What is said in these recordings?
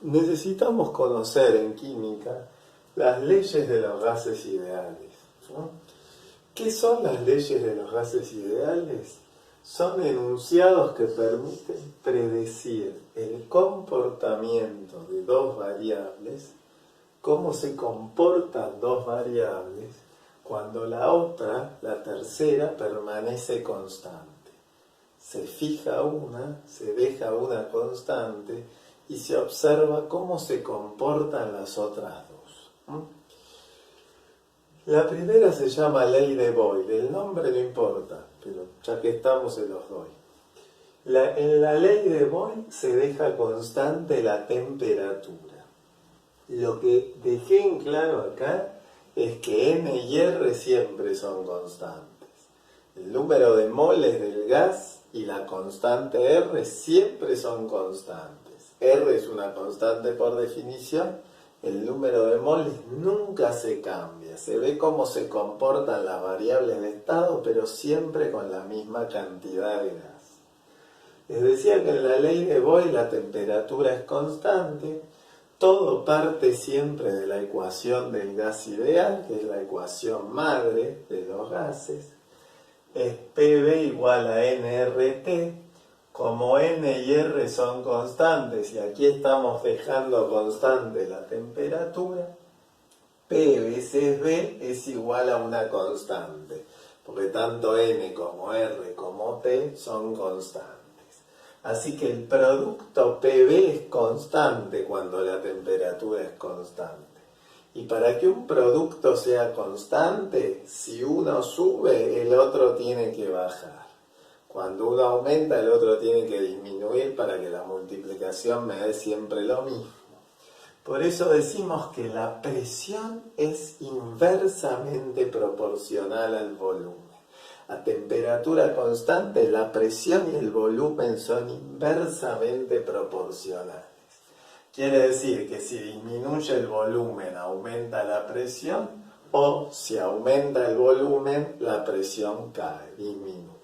necesitamos conocer en química las leyes de los gases ideales, ¿no? ¿Qué son las leyes de los gases ideales? Son enunciados que permiten predecir el comportamiento de dos variables, cómo se comportan dos variables cuando la otra, la tercera, permanece constante. Se fija una, se deja una constante y se observa cómo se comportan las otras dos. La primera se llama ley de Boyle, el nombre no importa, pero ya que estamos se los doy. En la ley de Boyle se deja constante la temperatura. Lo que dejé en claro acá es que N y R siempre son constantes. El número de moles del gas y la constante R siempre son constantes. R es una constante por definición. El número de moles nunca se cambia. Se ve cómo se comportan las variables de estado, pero siempre con la misma cantidad de gas. Les decía que en la ley de Boyle la temperatura es constante. Todo parte siempre de la ecuación del gas ideal, que es la ecuación madre de los gases. Es PV igual a nRT. Como N y R son constantes, y aquí estamos dejando constante la temperatura, P veces B es igual a una constante, porque tanto N como R como T son constantes. Así que el producto PV es constante cuando la temperatura es constante. Y para que un producto sea constante, si uno sube, el otro tiene que bajar. Cuando uno aumenta, el otro tiene que disminuir para que la multiplicación me dé siempre lo mismo. Por eso decimos que la presión es inversamente proporcional al volumen. A temperatura constante, la presión y el volumen son inversamente proporcionales. Quiere decir que si disminuye el volumen, aumenta la presión, o si aumenta el volumen, la presión cae, disminuye.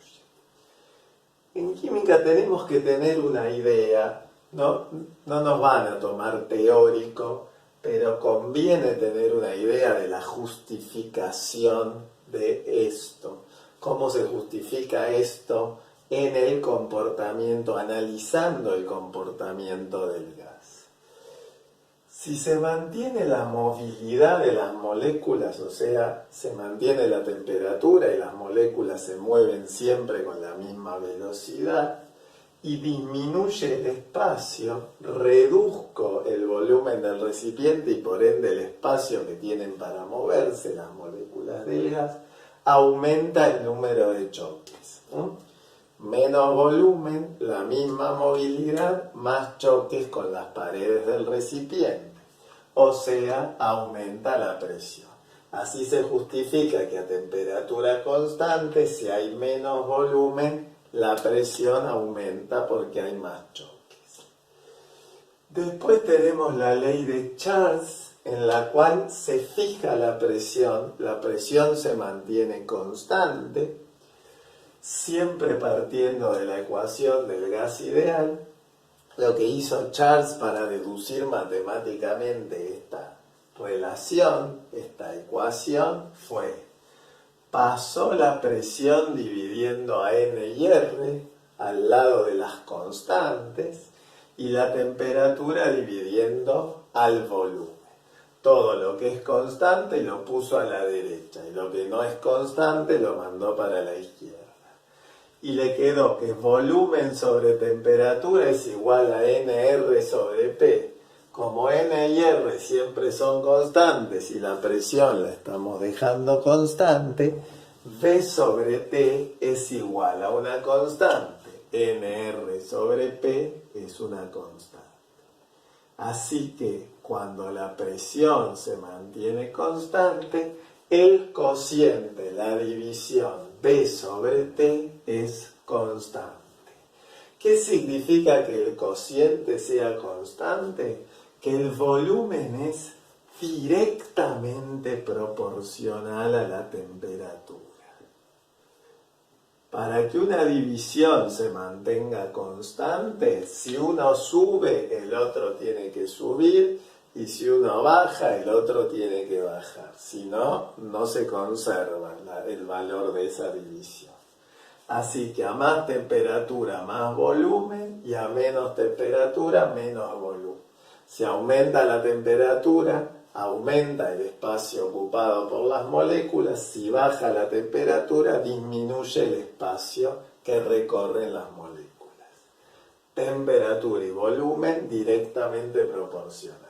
En química tenemos que tener una idea, no nos van a tomar teórico, pero conviene tener una idea de la justificación de esto. ¿Cómo se justifica esto en el comportamiento, analizando el comportamiento del gas? Si se mantiene la movilidad de las moléculas, o sea, se mantiene la temperatura y las moléculas se mueven siempre con la misma velocidad, y disminuye el espacio, reduzco el volumen del recipiente y por ende el espacio que tienen para moverse las moléculas del gas, aumenta el número de choques. Menos volumen, la misma movilidad, más choques con las paredes del recipiente. O sea, aumenta la presión. Así se justifica que a temperatura constante, si hay menos volumen, la presión aumenta porque hay más choques. Después tenemos la ley de Charles, en la cual se fija la presión se mantiene constante, siempre partiendo de la ecuación del gas ideal. Lo que hizo Charles para deducir matemáticamente esta relación, esta ecuación, fue: pasó la presión dividiendo a N y R al lado de las constantes y la temperatura dividiendo al volumen. Todo lo que es constante lo puso a la derecha y lo que no es constante lo mandó para la izquierda. Y le quedó que volumen sobre temperatura es igual a NR sobre P. Como N y R siempre son constantes y la presión la estamos dejando constante, V sobre T es igual a una constante. NR sobre P es una constante. Así que cuando la presión se mantiene constante, el cociente, la división V sobre T es constante. ¿Qué significa que el cociente sea constante? Que el volumen es directamente proporcional a la temperatura. Para que una división se mantenga constante, si uno sube, el otro tiene que subir, y si uno baja, el otro tiene que bajar. Si no, no se conserva el valor de esa división. Así que a más temperatura, más volumen, y a menos temperatura, menos volumen. Si aumenta la temperatura, aumenta el espacio ocupado por las moléculas. Si baja la temperatura, disminuye el espacio que recorren las moléculas. Temperatura y volumen directamente proporcionales.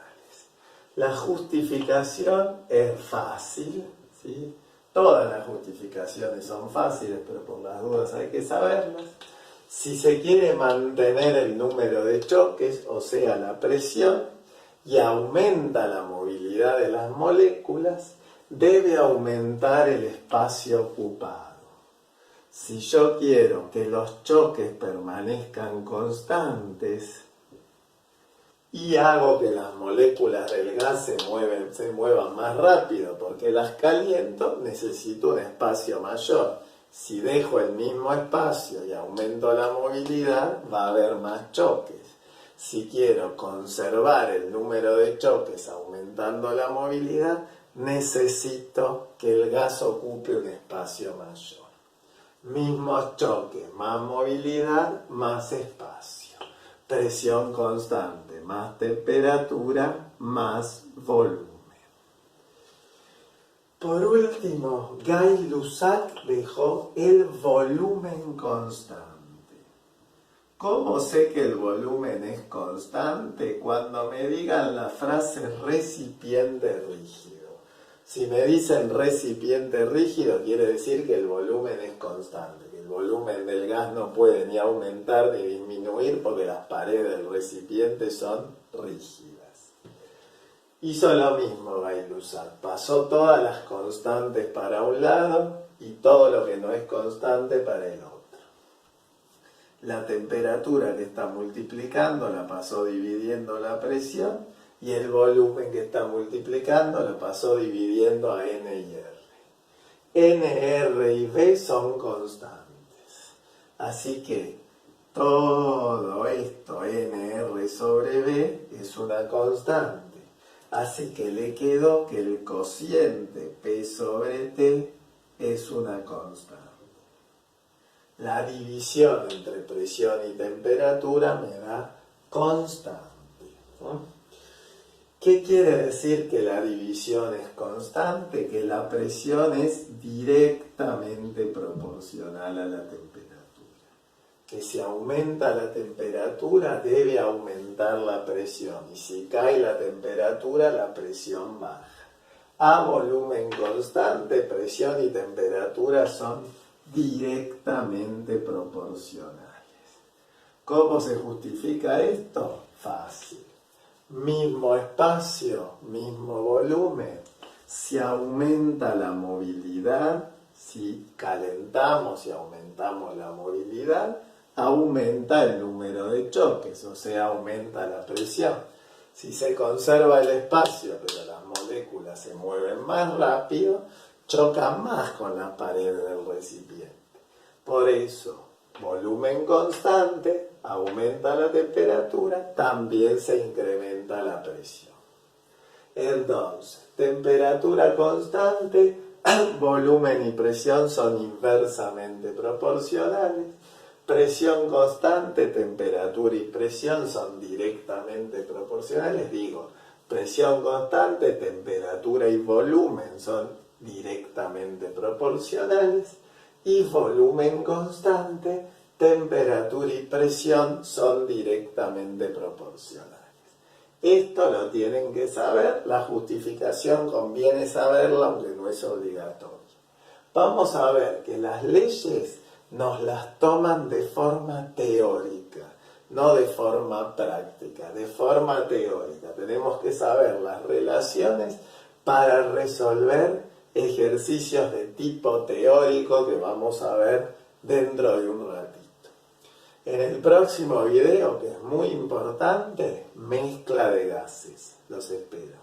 La justificación es fácil, ¿sí? Todas las justificaciones son fáciles, pero por las dudas hay que saberlas. Si se quiere mantener el número de choques, o sea, la presión, y aumenta la movilidad de las moléculas, debe aumentar el espacio ocupado. Si yo quiero que los choques permanezcan constantes y hago que las moléculas del gas se muevan más rápido porque las caliento, necesito un espacio mayor. Si dejo el mismo espacio y aumento la movilidad, va a haber más choques. Si quiero conservar el número de choques aumentando la movilidad, necesito que el gas ocupe un espacio mayor. Mismos choques, más movilidad, más espacio. Presión constante, más temperatura, más volumen. Por último, Gay-Lussac dejó el volumen constante. ¿Cómo sé que el volumen es constante? Cuando me digan la frase recipiente rígido. Si me dicen recipiente rígido, quiere decir que el volumen es constante, que el volumen del gas no puede ni aumentar ni disminuir porque las paredes del recipiente son rígidas. Hizo lo mismo Gay-Lussac, pasó todas las constantes para un lado y todo lo que no es constante para el otro. La temperatura que está multiplicando la pasó dividiendo la presión y el volumen que está multiplicando lo pasó dividiendo a N y R. N, R y V son constantes. Así que todo esto, N, R sobre V, es una constante. Así que le quedó que el cociente P sobre T es una constante. La división entre presión y temperatura me da constante. ¿Qué quiere decir que la división es constante? Que la presión es directamente proporcional a la temperatura. Que si aumenta la temperatura debe aumentar la presión. Y si cae la temperatura, la presión baja. A volumen constante, presión y temperatura son directamente proporcionales. ¿Cómo se justifica esto? Fácil. Mismo espacio, mismo volumen. Si aumenta la movilidad, si calentamos y aumentamos la movilidad, aumenta el número de choques, o sea, aumenta la presión. Si se conserva el espacio, pero las moléculas se mueven más rápido, chocan más con la pared del recipiente. Por eso, volumen constante, aumenta la temperatura, también se incrementa la presión. Entonces, temperatura constante, volumen y presión son inversamente proporcionales. Presión constante, temperatura y presión son directamente proporcionales. Digo, presión constante, temperatura y volumen son directamente proporcionales. Y volumen constante, temperatura y presión son directamente proporcionales. Esto lo tienen que saber, la justificación conviene saberla aunque no es obligatorio. Vamos a ver que las leyes nos las toman de forma teórica, no de forma práctica, de forma teórica. Tenemos que saber las relaciones para resolver ejercicios de tipo teórico que vamos a ver dentro de un ratito. En el próximo video, que es muy importante, mezcla de gases. Los espero.